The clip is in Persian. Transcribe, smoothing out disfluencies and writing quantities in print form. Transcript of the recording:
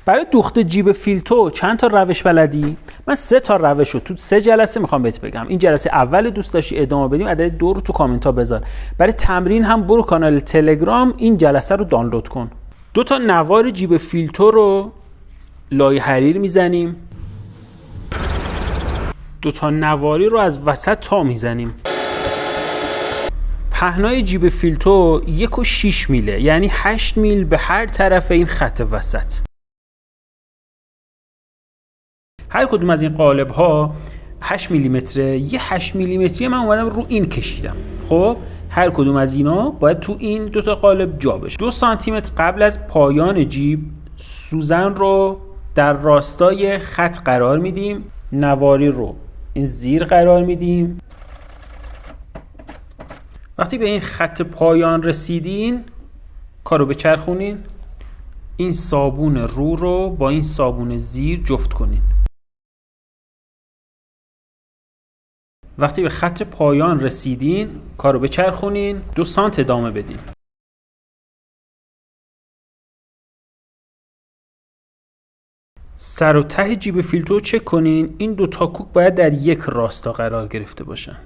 برای دوخت جیب فیلتو چند تا روش بلدی؟ من 3 تا روش رو تو 3 جلسه میخوام بهت بگم. این جلسه اول دوست داشتی ادامه بدیم، عدد 2 رو تو کامنت ها بذار. برای تمرین هم برو کانال تلگرام این جلسه رو دانلود کن. 2 تا نوار جیب فیلتو رو لای حریر میزنیم. 2 تا نواری رو از وسط تا میزنیم. پهنای جیب فیلتو 1.6 میله، یعنی 8 میل به هر طرف این خط وسط. هر کدوم از این قالب ها 8 میلیمتره. یه 8 میلیمتری من اومدم رو این کشیدم. خب هر کدوم از اینا باید تو این 2 تا قالب جا بشه. 2 سانتی متر قبل از پایان جیب سوزن رو در راستای خط قرار میدیم. نواری رو این زیر قرار میدیم. وقتی به این خط پایان رسیدین کارو بچرخونین. این صابون رو با این صابون زیر جفت کنین. وقتی به خط پایان رسیدین کارو بچرخونین، 2 سانت ادامه بدین. سر و ته جیب فیلتر چک کنین. این 2 تا کوک باید در یک راستا قرار گرفته باشن.